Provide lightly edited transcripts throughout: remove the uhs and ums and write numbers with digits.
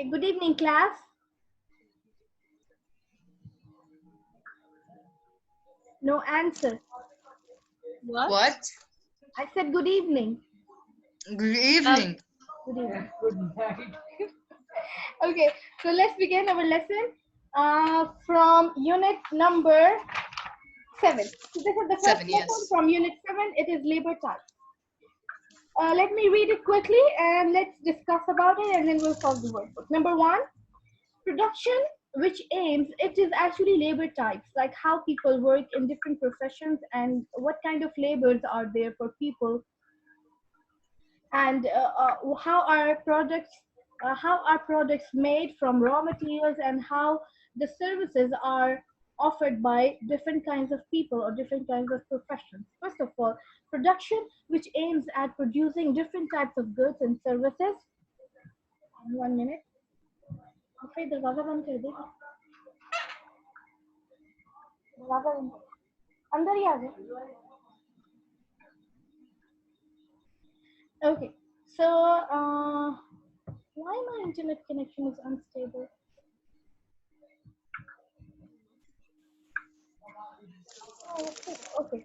Okay, good evening, class. No answer. What? I said good evening. Good evening. Good evening. Okay, so let's begin our lesson from unit number 7. So this is the first 7, lesson yes. from unit 7. It is labor type. Let me read it quickly and let's discuss about it and then we'll solve the workbook. Number 1, production, which aims, it is actually labor types, like how people work in different professions and what kind of labors are there for people, and how are products made from raw materials, and how the services are offered by different kinds of people or different kinds of professions. First of all, production, which aims at producing different types of goods and services. 1 minute. फिर दरवाजा बंद कर दे, दरवाजा बंद अंदर ही आ जाए. Okay, so why my internet connection is unstable? Oh, okay.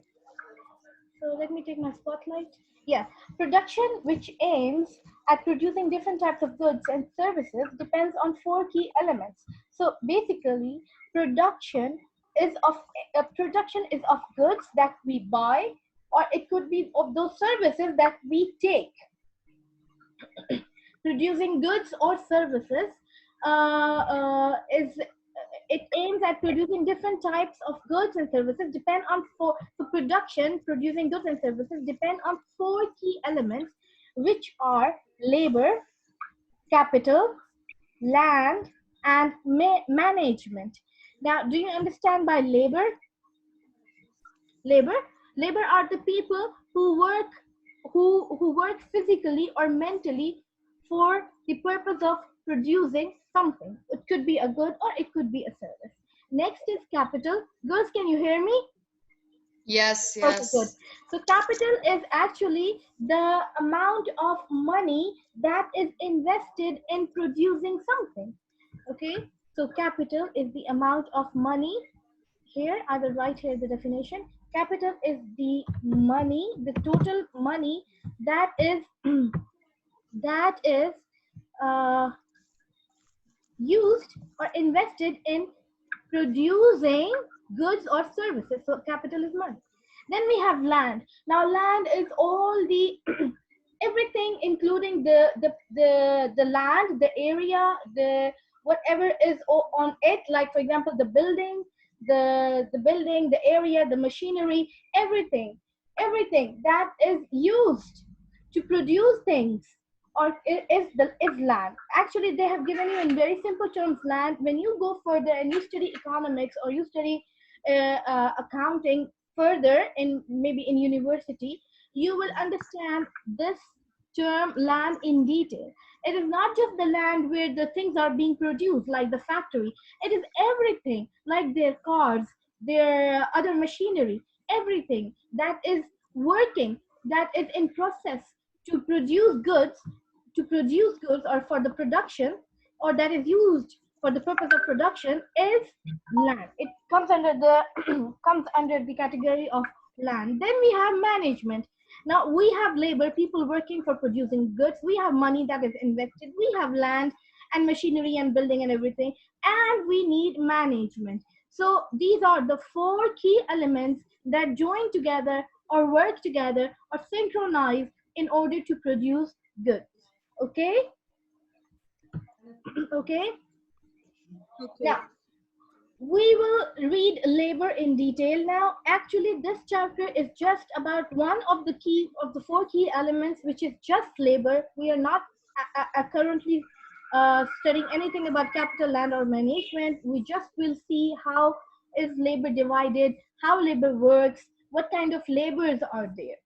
So let me take my spotlight. Yeah, production, which aims at producing different types of goods and services, depends on 4 key elements. So basically, production is of goods that we buy, or it could be of those services that we take. Producing goods or services is it aims at producing different types of goods and services depend on producing goods and services depend on 4 key elements, which are labor, capital, land, and management. Now, do you understand by labor? Labor are the people who work physically or mentally for the purpose of producing something. It could be a good or it could be a service. Next is capital. Girls, can you hear me? Yes, Okay, good. yes. So capital is actually the amount of money that is invested in producing something. Okay, so capital is the amount of money. Here I will write here the definition. Capital is the money, the total money that is that is uh, used or invested in producing goods or services. So capital is money. Then we have land. Now land is all the everything, including the land, the area, the whatever is on it, like for example the building, the area, the machinery, everything that is used to produce things or is land. Actually, they have given you in very simple terms land. When you go further and you study economics or you study accounting further in maybe in university, you will understand this term land in detail. It is not just the land where the things are being produced, like the factory. It is everything, like their cars, their other machinery, everything that is working, that is in process to produce goods or for the production, or that is used for the purpose of production, is land. It comes under the comes under the category of land. Then we have management. Now we have labor, people working for producing goods. We have money that is invested. We have land and machinery and building and everything. And we need management. So these are the 4 key elements that join together or work together or synchronize in order to produce goods. Okay? Okay? Now, we will read labor in detail now. Actually, this chapter is just about one of the 4 key elements, which is just labor. We are not currently studying anything about capital, land, or management. We just will see how is labor divided, how labor works, what kind of labors are there.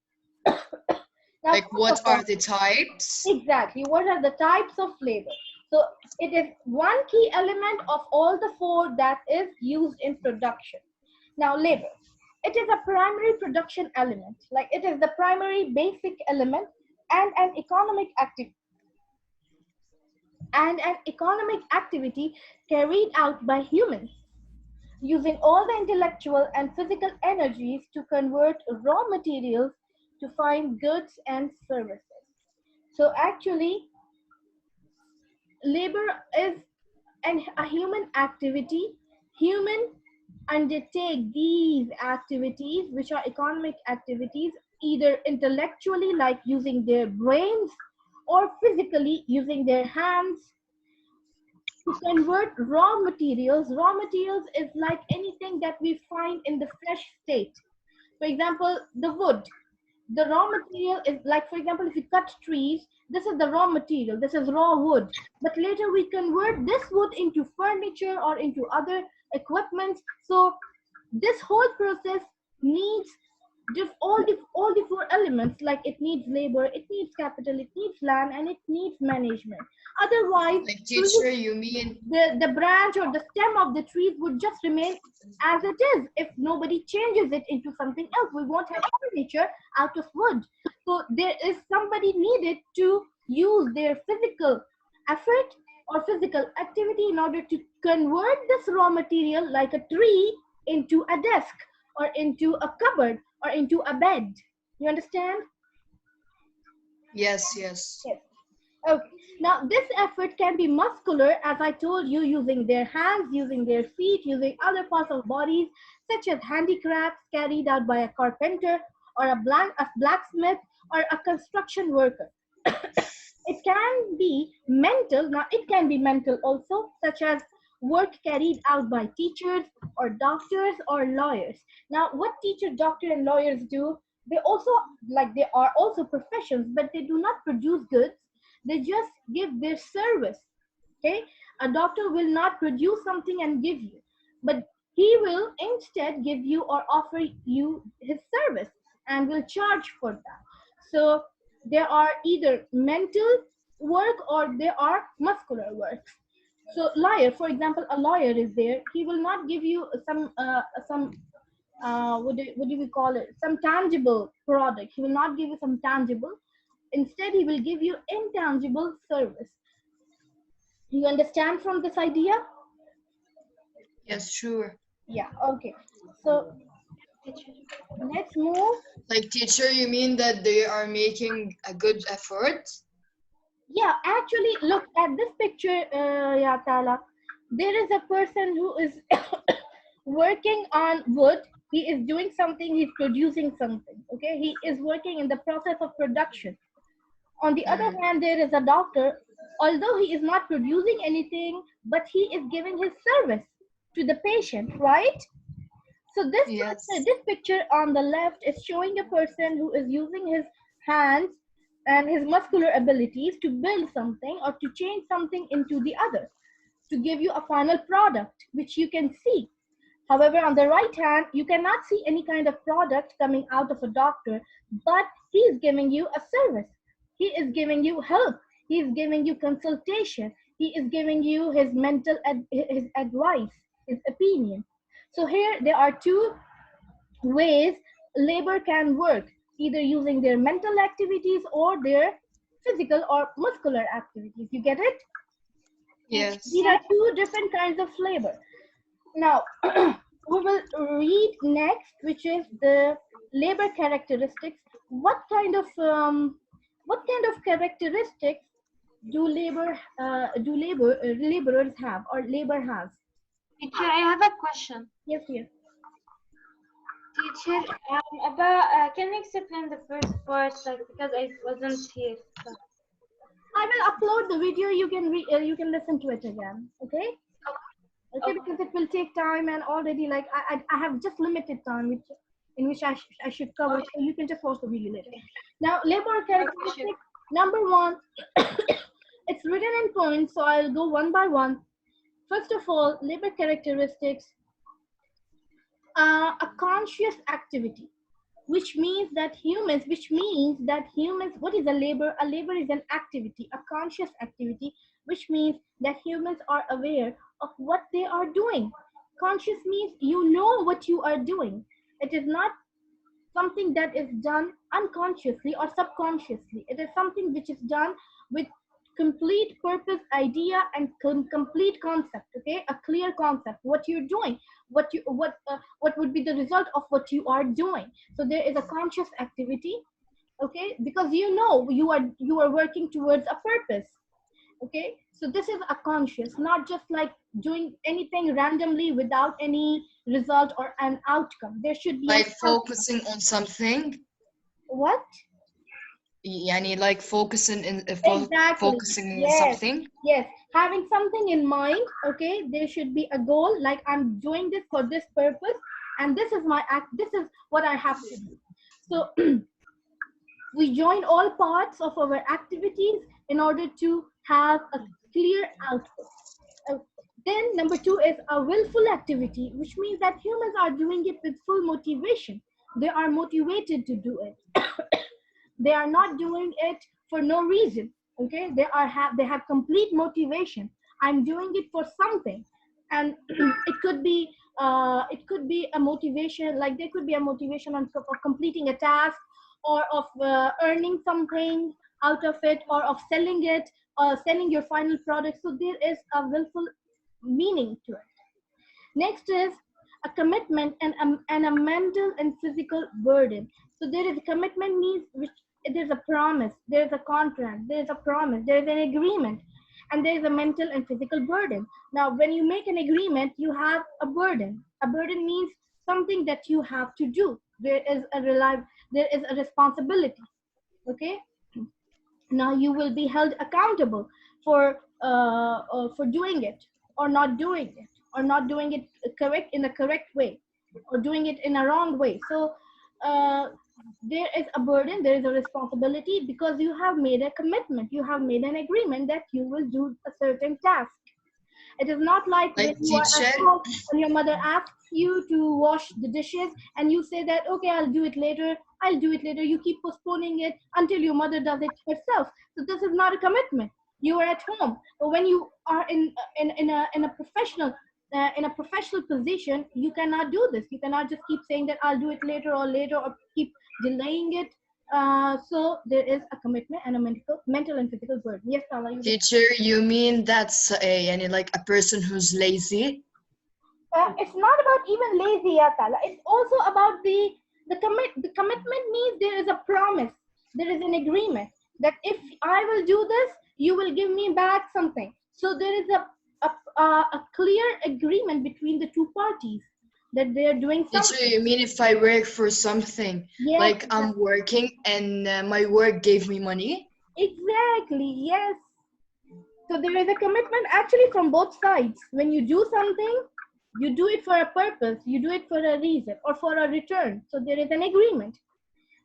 Now, Like, first of what all, are the types? exactly, what are the types of labor? So it is one key element of all the 4 that is used in production. Now, labor, it is a primary production element, like it is the primary basic element and an economic activity. and an economic activity carried out by humans, using all the intellectual and physical energies to convert raw materials to find goods and services. So actually, labor is a human activity. Human undertake these activities, which are economic activities, either intellectually, like using their brains, or physically, using their hands, to convert raw materials. Raw materials is like anything that we find in the fresh state. For example, the wood. The raw material is like, for example, if you cut trees, this is the raw material, this is raw wood. But later we convert this wood into furniture or into other equipment. So this whole process needs all the four elements, like it needs labor, it needs capital, it needs land, and it needs management. Otherwise, Like teacher, you mean? the branch or the stem of the trees would just remain as it is. If nobody changes it into something else, we won't have furniture out of wood. So there is somebody needed to use their physical effort or physical activity in order to convert this raw material, like a tree, into a desk or into a cupboard or into a bed. You understand? Yes, yes. Yes. Okay. Now, this effort can be muscular, as I told you, using their hands, using their feet, using other parts of bodies, such as handicrafts carried out by a carpenter or a blacksmith or a construction worker. It can be mental. Now, it can be mental also, such as work carried out by teachers or doctors or lawyers. Now, what teacher, doctor, and lawyers do, they also, like, they are also professions, but they do not produce goods. They just give their service. Okay, a doctor will not produce something and give you, but he will instead give you or offer you his service and will charge for that. So there are either mental work or there are muscular works. So lawyer, for example, a lawyer is there. He will not give you some what do we call it, some tangible product. He will not give you some tangible. Instead, he will give you intangible service. You understand from this idea? Yes, sure. Yeah, okay. So let's move. Like teacher, you mean that they are making a good effort? Yeah, actually, look at this picture, yeah, Tala. There is a person who is working on wood. He is doing something, he's producing something. Okay, he is working in the process of production. On the other Mm. hand, there is a doctor. Although he is not producing anything, but he is giving his service to the patient, right? So Yes. this picture on the left is showing a person who is using his hands and his muscular abilities to build something or to change something into the other, to give you a final product which you can see. However, on the right hand, you cannot see any kind of product coming out of a doctor, but he is giving you a service. He is giving you help. He is giving you consultation. He is giving you his his advice, his opinion. So here there are two ways labor can work, either using their mental activities or their physical or muscular activities. You get it? Yes. These are two different kinds of labor. Now, we will read next, which is the labor characteristics. What kind of characteristics do laborers have or labor has? Teacher, I have a question. Yes, yes. Teacher, about can you explain the first part, like because I wasn't here. So. I will upload the video. You can listen to it again. Okay. Okay, Okay. because it will take time, and already like I have just limited time which in which I should cover, Okay. so you can just watch the video later. Now, labor Okay, sure. characteristics. Number one, it's written in points, so I'll go one by one. First of all, labor characteristics are a conscious activity, which means that humans, what is a labor? A labor is an activity, a conscious activity, which means that humans are aware of what they are doing. Conscious means you know what you are doing. It is not something that is done unconsciously or subconsciously. It is something which is done with complete purpose, idea, and complete concept. Okay, a clear concept, what you're doing, what would be the result of what you are doing. So there is a conscious activity. Okay, because you are working towards a purpose. Okay, so this is a conscious, not just like doing anything randomly without any result or an outcome. There should be an Like focusing on something. what. Yani like Exactly. focusing on Yes. something. Yes. Having something in mind. Okay. There should be a goal. Like I'm doing this for this purpose, and this is my act. This is what I have to do. So we join all parts of our activities in order to have a clear output. Uh, then number two is a willful activity, which means that humans are doing it with full motivation. They are motivated to do it. They are not doing it for no reason. Okay, they have complete motivation. I'm doing it for something. And it could be a motivation, like there could be a motivation of completing a task, or of earning something out of it, or of selling it, or selling your final product. So there is a willful meaning to it. Next is a commitment and a mental and physical burden. So there is a commitment means which there's a promise, there's a contract, there's a promise, there's an agreement, and there's a mental and physical burden. Now, when you make an agreement, you have a burden. A burden means something that you have to do. There is a responsibility. Okay, now you will be held accountable for doing it, or not doing it, or not doing it correct in a correct way, or doing it in a wrong way. So uh, there is a burden, there is a responsibility, because you have made a commitment, you have made an agreement that you will do a certain task. It is not like when Like you are at teacher. home, when your mother asks you to wash the dishes, and you say that, okay, I'll do it later, I'll do it later. You keep postponing it until your mother does it herself. So this is not a commitment. You are at home. But when you are in a professional position, you cannot do this. You cannot just keep saying that I'll do it later, or keep delaying it. So there is a commitment and a mental and physical burden. Yes, Tala, you. Teacher, you mean that's yani like a person who's lazy? It's not about even lazy, Atala. It's also about the commitment means there is a promise, there is an agreement that if I will do this, you will give me back something. So there is a clear agreement between the two parties that they are doing Teacher, something. you mean if I work for something, Yes, like I'm working and my work gave me money? exactly. Yes. So there is a commitment actually from both sides. When you do something, you do it for a purpose, you do it for a reason, or for a return. So there is an agreement.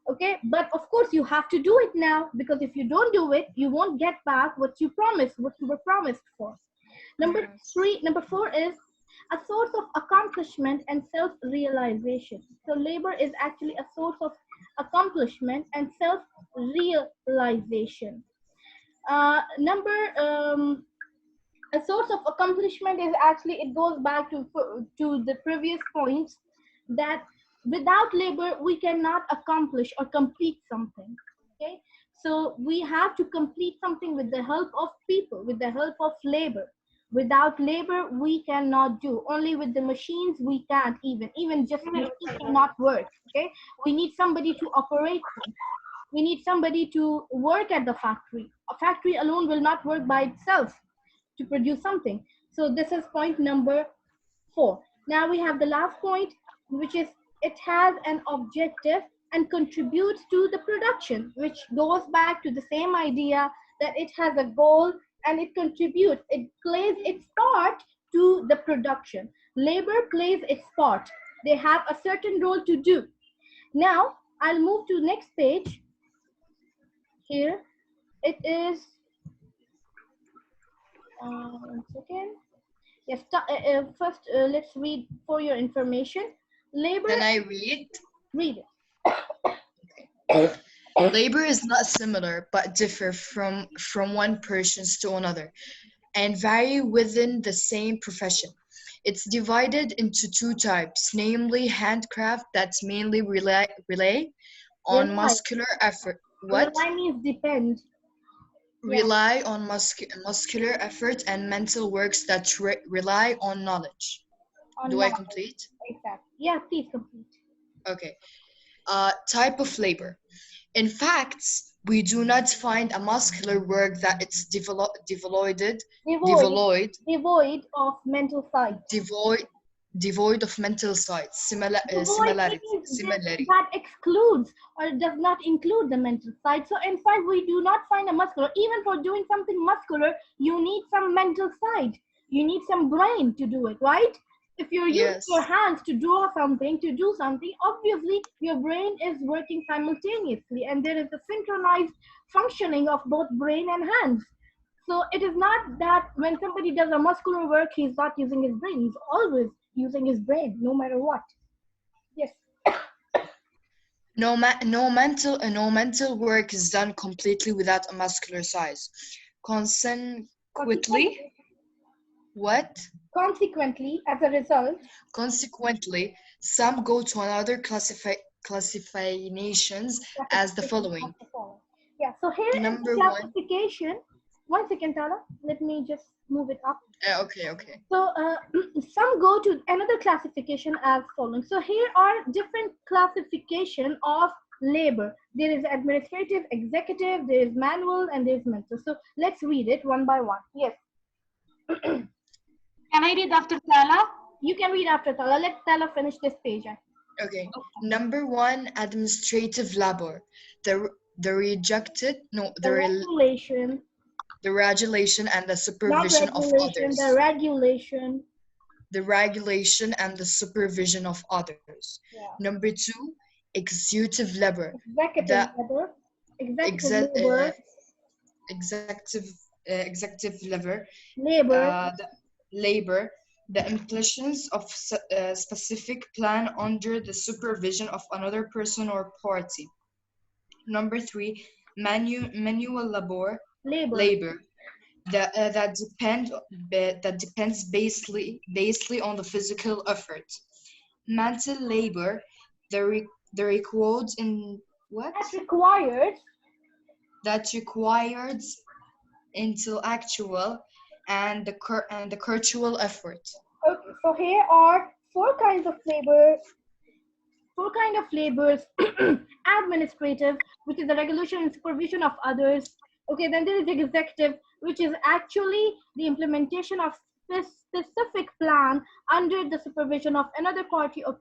Okay, but of course you have to do it now, because if you don't do it, you won't get back what you promised, what you were promised for. Number four is a source of accomplishment and self-realization. So labor is actually a source of accomplishment and self-realization. Number A source of accomplishment is actually, it goes back to the previous points, that without labor we cannot accomplish or complete something. Okay, so we have to complete something with the help of people, with the help of labor. Without labor we cannot do. Only with the machines we can't. Even just machines cannot work. Okay, we need somebody to operate them. We need somebody to work at the factory. A factory alone will not work by itself to produce something. So this is point number 4. Now we have the last point, which is it has an objective and contributes to the production, which goes back to the same idea that it has a goal and it contributes, it plays its part to the production. Labor plays its part. They have a certain role to do. Now I'll move to next page. Here it is. One second. Yes, first let's read for your information. Labor, Can I read? read it. Labor is not similar but differ from one person to another and vary within the same profession. It's divided into two types, namely handcraft that's mainly rely on Rely. muscular effort. What? Rely means depend. Yeah, rely on muscular effort and mental works that rely on knowledge. or Do I not. complete? Exactly. Yeah, please complete. Okay. Type of labor. In facts, we do not find a muscular work that it's Devoid, devoid, devoid of mental side. devoid, devoid of mental side, Devoid means that excludes or does not include the mental side. So in fact, we do not find a muscular. Even for doing something muscular, you need some mental side. You need some brain to do it, right? If you're using your Yes. hands to draw something, to do something, obviously your brain is working simultaneously, and there is a synchronized functioning of both brain and hands. So it is not that when somebody does a muscular work, he's not using his brain. He's always using his brain, no matter what. Yes. No mental work is done completely without a muscular size. Consequently, Consequently, what? consequently, as a result, Consequently, some go to another classifications as the classification of following. the following. Yeah. So here is the Number one. classification. One second, Tala. Let me just move it up. Okay, okay. So some go to another classification as following. So here are different classification of labor. There is administrative, executive, there is manual, and there is mental. So let's read it one by one. Yes, Can I read after Tala? you can read after Tala. Let Tala finish this page. Okay. Number one, administrative labor. The rejected, no, The regulation, the regulation and the not supervision of regulation, the others. regulation. The regulation and the supervision of others. Yeah. Number two, executive labor. Executive The labor, executive exe- uh, labor, executive executive labor, labor, the labor, the implications of specific plan under the supervision of another person or party. Number three, manual labor, labor that depends basically on the physical effort. Mental labor, the records in what that requires. that requires intellectual and the cultural effort. Okay, so here are four kind of labors. Administrative, which is the regulation and supervision of others. Okay, then there is executive, which is actually the implementation of specific plan under the supervision of another party or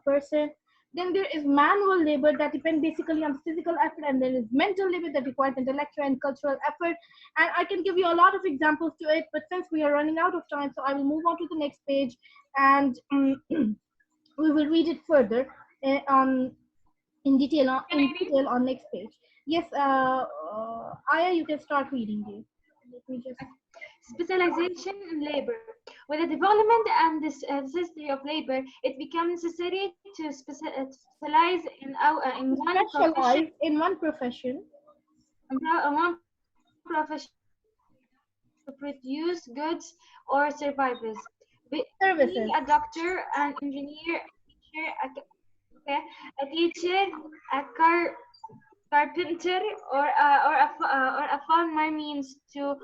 person. Then there is manual labor that depends basically on physical effort, and there is mental labor that requires intellectual and cultural effort. And I can give you a lot of examples to it, but since we are running out of time, so I will move on to the next page, and we will read it further on Can in I read? detail on next page. Yes, Aya, you can start reading it. Let me just. Specialization in labor. With the development and this history of labor, it becomes necessary to specialize in To one profession, specialize in one profession, one profession to produce goods or services. Being services, a doctor, an engineer, a teacher, okay, a teacher, a carpenter, or a farmer means to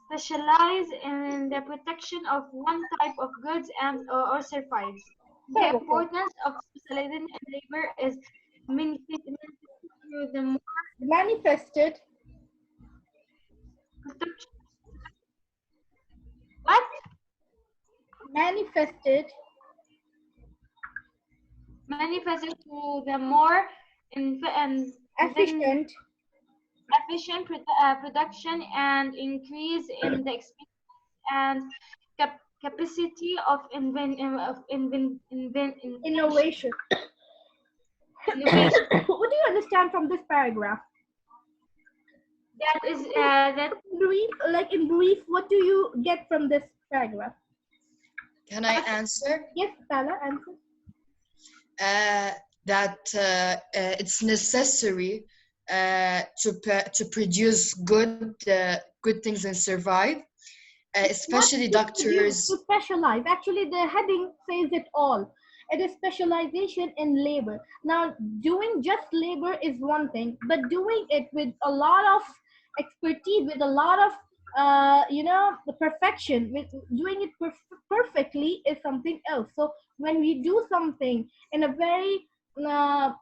specialize in the protection of one type of goods or service. The services, importance of specializing in labor is manifested through the more manifested, production. What? manifested, Manifested through the more and then efficient, efficient production and increase in the experience and capacity of invention. innovation. Innovation. What do you understand from this paragraph? That is that Brief, like in brief, what do you get from this paragraph? Can I answer? Yes, Tala, answer. Uh, that it's necessary to produce good things and survive, Not especially to produce, to doctors. specialize. Actually, the heading says it all. It is specialization in labor. Now, doing just labor is one thing, but doing it with a lot of expertise, with a lot of the perfection, with doing it perfectly is something else. So when we do something uh,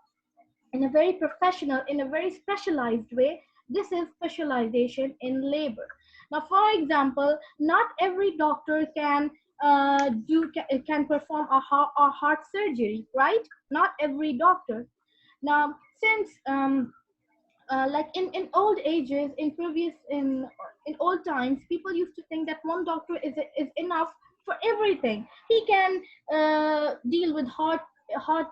in a very professional, in a very specialized way, this is specialization in labor. Now, for example, not every doctor can perform a heart surgery, right? Not every doctor. Now, since like in old ages, in old times, people used to think that one doctor is enough for everything. He can deal with heart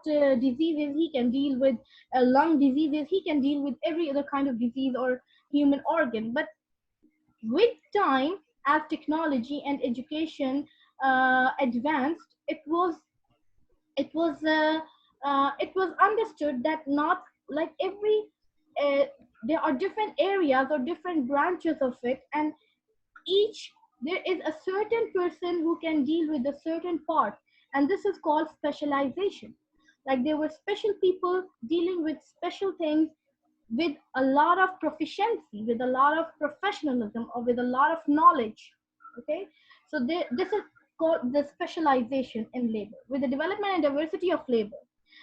diseases, he can deal with lung diseases, he can deal with every other kind of disease or human organ. But with time, as technology and education advanced, it was understood that not like every uh, there are different areas or different branches of it, and each there is a certain person who can deal with a certain part, and this is called specialization. Like there were special people dealing with special things, with a lot of proficiency, with a lot of professionalism, or with a lot of knowledge. Okay, so this is called the specialization in labor. With the development and diversity of labor,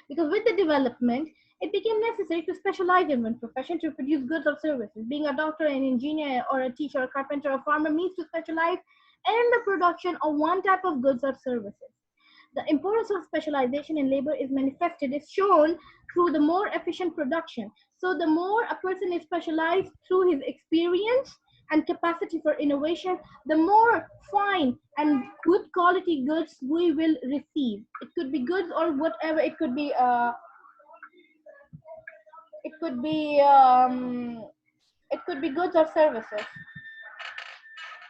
because with the development, it became necessary to specialize in one profession to produce goods or services. Being a doctor, an engineer, or a teacher, a carpenter, or farmer means to specialize in the production of one type of goods or services. The importance of specialization in labor is shown through the more efficient production. So the more a person is specialized through his experience and capacity for innovation, the more fine and good quality goods we will receive. It could be goods or whatever. It could be it could be goods or services.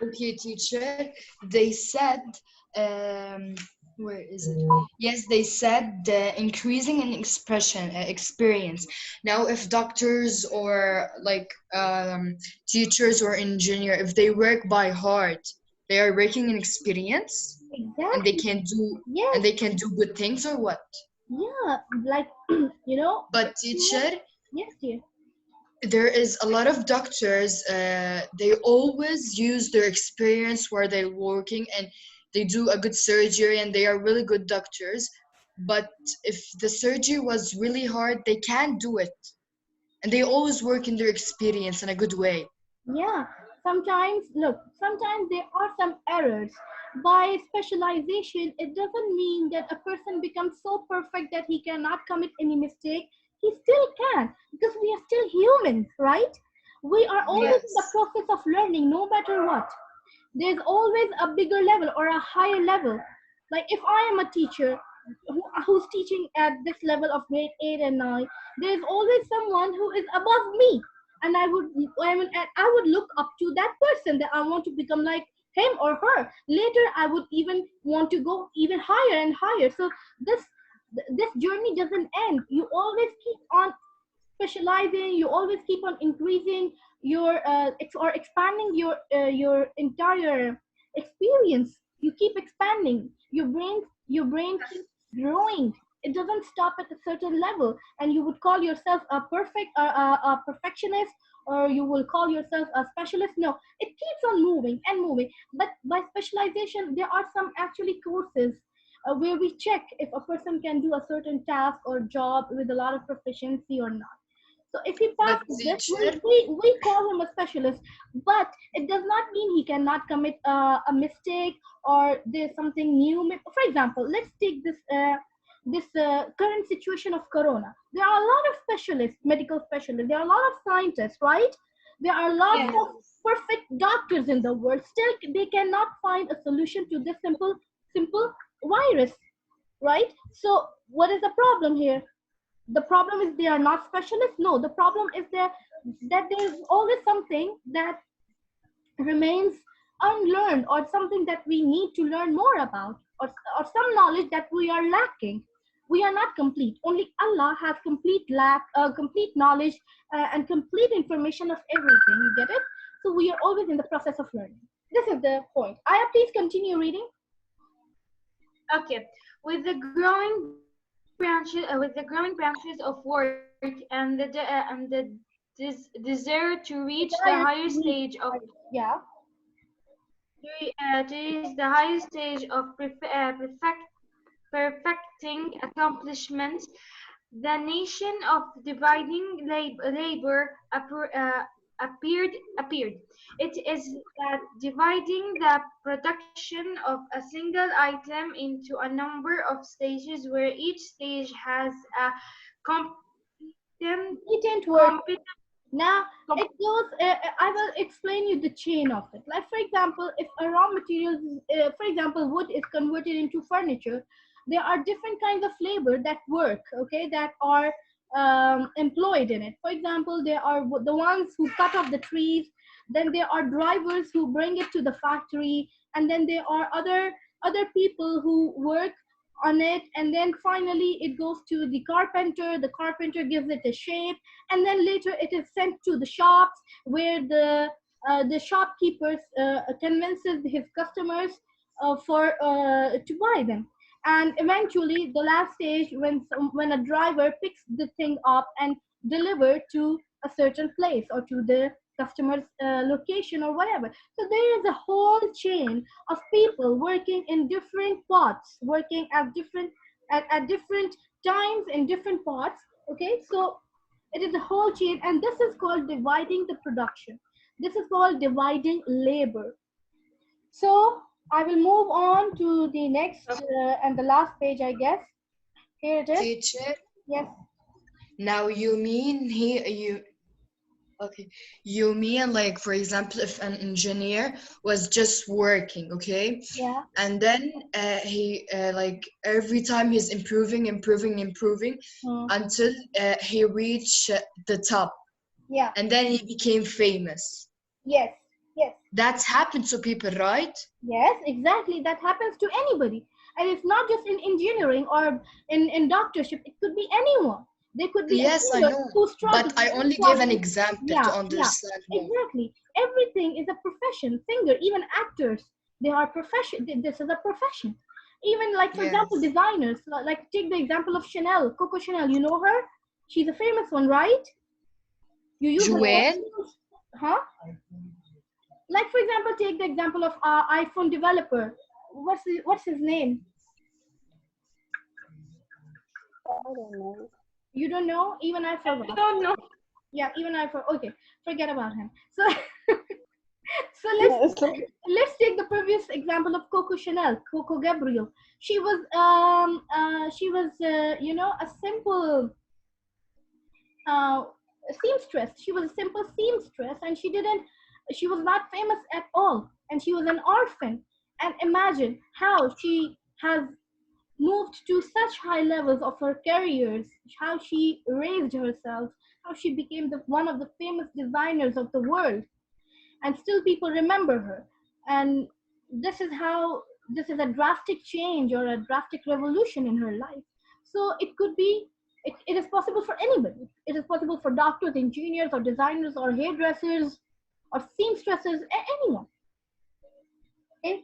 Okay, teacher. They said, um, where is it? Yes, they said increasing in expression experience. Now, if doctors or like teachers or engineer, if they work by heart, they are working in experience, and they Exactly. can do Yes. good things or what? Yeah. Like But experience. teacher, Yes, dear. there is a lot of doctors, they always use their experience where they're working, and they do a good surgery and they are really good doctors. But if the surgery was really hard, they can't do it, and they always work in their experience in a good way. Yeah, sometimes there are some errors. By specialization, it doesn't mean that a person becomes so perfect that he cannot commit any mistake. He still can, because we are still humans, right? We are always in the Yes. process of learning, no matter what. There's always a bigger level or a higher level. Like if I am a teacher who's teaching at this level of grade 8 and 9, there's always someone who is above me, and I would look up to that person, that I want to become like him or her. Later I would even want to go even higher and higher. So this this journey doesn't end. You always keep on specializing, you always keep on increasing your or expanding your entire experience. You keep expanding, your brain keeps growing. It doesn't stop at a certain level, and you would call yourself a perfectionist, or you will call yourself a specialist. No, it keeps on moving and moving. But by specialization, there are some actually courses where we check if a person can do a certain task or job with a lot of proficiency or not. So if he But passes this, teacher, we call him a specialist. But it does not mean he cannot commit a mistake, or there's something new. For example, let's take this current situation of corona. There are a lot of specialists, medical specialists. There are a lot of scientists, right? There are lots Yes. of perfect doctors in the world. Still, they cannot find a solution to this simple virus, right? So what is the problem here? The problem is they are not specialists? No, the problem is that there is always something that remains unlearned, or something that we need to learn more about, or some knowledge that we are lacking. We are not complete. Only Allah has complete knowledge and complete information of everything. You get it? So we are always in the process of learning. This is the point. Aya, please continue reading. Okay. With the growing branches of work and the desire to reach the Desire to highest reach, stage of yeah, to reach the highest stage of perfecting accomplishment. The nation of dividing labor appeared. It is that dividing the production of a single item into a number of stages where each stage has a competent patent work. competent Now com- it goes. I will explain you the chain of it. Like for example, if a raw material, for example, wood is converted into furniture, there are different kinds of labor that work. Okay, that are employed in it. For example, there are the ones who cut off the trees. Then there are drivers who bring it to the factory, and then there are other people who work on it, and then finally it goes to the carpenter. The carpenter gives it a shape, and then later it is sent to the shops where the shopkeepers convinces his customers for to buy them. And eventually the last stage, when a driver picks the thing up and deliver to a certain place or to the customer's location or whatever. So there is a whole chain of people working in different pots, working at different times in different pots. Okay, so it is a whole chain, and this is called dividing the production. This is called dividing labor. So I will move on to the next and the last page, I guess. Here it is. Teacher, Yes. now you mean you okay, you mean like for example if an engineer was just working, okay? Yeah. And then he like every time he's improving Hmm. until he reached the top Yeah. and then he became famous. Yes. Yes. That's happened to people, right? Yes, exactly. That happens to anybody. And it's not just in engineering or in doctorship, it could be anyone. There could be a Yes, I singer know. who But struggles, I who only gave an struggles. example to Yeah, yeah, understand more. exactly. Everything is a profession. Singer, even actors, they are profession. This is a profession. Even like, for example, Yes. designers. Like take the example of Chanel, Coco Chanel. You know her? She's a famous one, right? You use her Joanne? perfumes, huh? Like for example, take the example of our iPhone developer. What's his name? I don't know. You don't know? Even I I forgot. don't know. Yeah, even I forgot. Okay, forget about him. So so Yeah, it's like let's take the previous example of Coco Chanel, Coco Gabriel. She was you know, a simple uh, seamstress. She was a simple seamstress, and she was not famous at all, and she was an orphan. And imagine how she has moved to such high levels of her careers, how she raised herself, how she became one of the famous designers of the world, and still people remember her. And this is how this is a drastic change or a drastic revolution in her life. So it could be, it is possible for anybody. It is possible for doctors, engineers, or designers, or hairdressers, or seamstresses, anyone. Okay?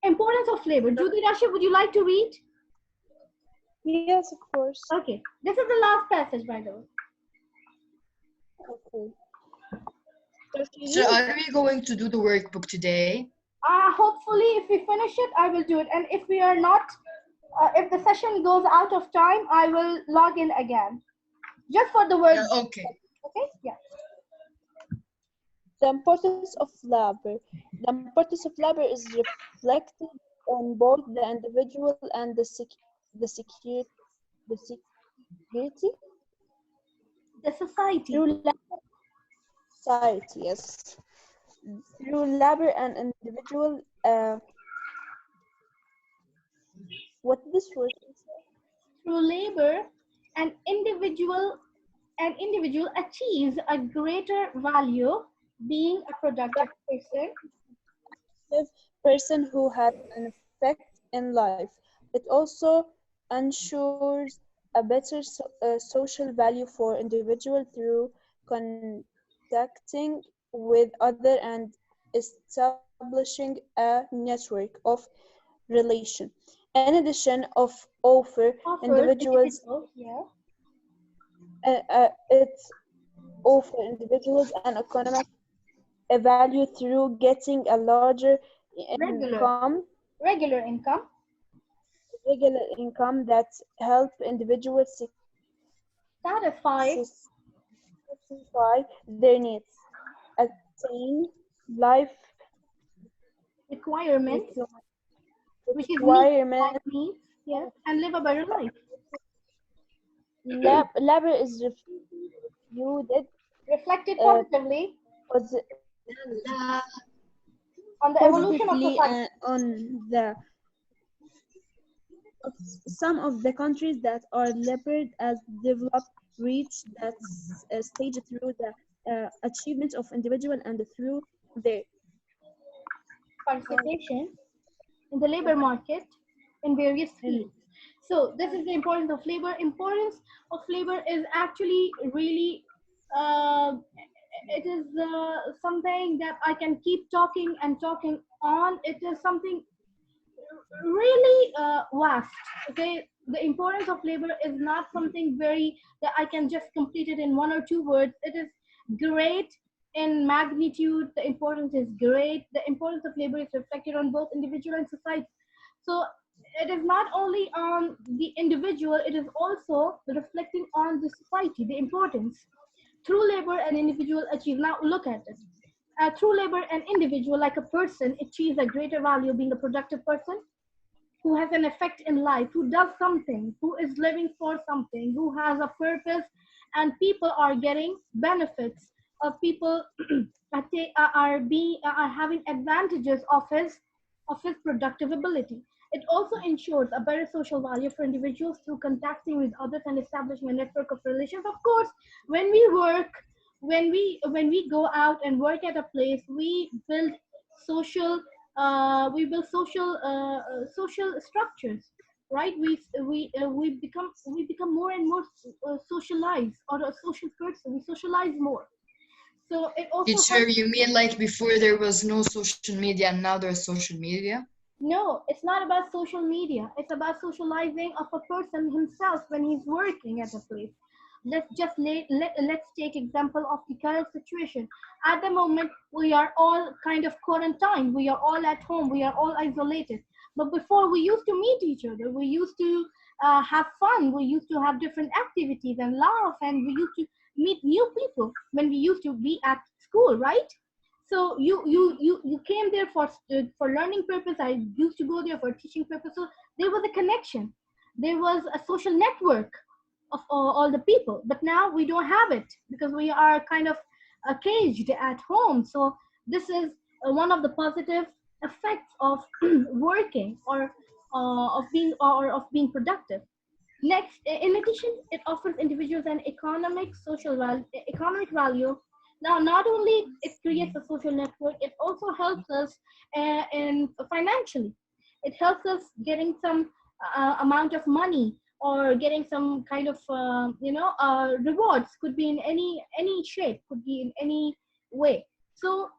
Importance of labor. Judy Rasha, would you like to read? yes, of course. Okay, this is the last passage, by the way. Okay. So are we going to do the workbook today? Hopefully, if we finish it, I will do it. And if we are not, if the session goes out of time, I will log in again. Just for the word. Okay. Okay? Yeah. The importance of labor. The importance of labor is reflected on both the individual and the security, the security The society. through society. Yes, through labor and individual. What this word is? Through labor, an individual achieves a greater value, being a productive person. Person who has an effect in life. It also ensures a better social value for individual through contacting with other and establishing a network of relation. In addition of offer Offers individuals individuals, yeah. it offer individuals an economic value through getting a larger Regular. income, Regular income. regular income that help individuals Satisfy satisfy their needs, attain life requirements, requirements, which is needs, life requirement. needs, yes, and live a better life. Labor is reviewed Reflected uh, positively posi- on the evolution of positively society. on the of some of the countries that are labeled as developed reach that stage through the achievement of individual and through their Participation in the labor market in various in fields. So this is the importance of labor. Importance of labor is actually really, uh, it is something that I can keep talking and talking on. It is something really vast. Okay, the importance of labor is not something very that I can just complete it in one or two words. It is great in magnitude. The importance is great. The importance of labor is reflected on both individual and society. So it is not only on the individual, it is also reflecting on the society, the importance. Through labor, an individual achieves. Now look at it. Through labor, an individual, like a person, achieves a greater value being a productive person who has an effect in life, who does something, who is living for something, who has a purpose, and people are getting benefits. People are having advantages of his productive ability. It also ensures a better social value for individuals through contacting with others and establishing a network of relations. Of course, when we work, when we go out and work at a place, social we build social structures, right? We become more and more socialized, or a social person. We socialize more. So it also Teacher, helps. you mean like before there was no social media and now there's social media? No, it's not about social media. It's about socializing of a person himself when he's working at a place. Let's take example of the current situation. At the moment, we are all kind of quarantined. We are all at home. We are all isolated. But before, we used to meet each other. We used to have fun. We used to have different activities and laugh, and we used to meet new people when we used to be at school, right? So you came there for learning purpose. I used to go there for teaching purpose. So there was a connection, there was a social network of all the people. But now we don't have it because we are kind of caged at home. So this is one of the positive effects of working, or of being productive. Next, in addition, it offers individuals an economic value. Now, not only it creates a social network, it also helps us in financially. It helps us getting some amount of money, or getting some kind of rewards. Could be in any shape, could be in any way. So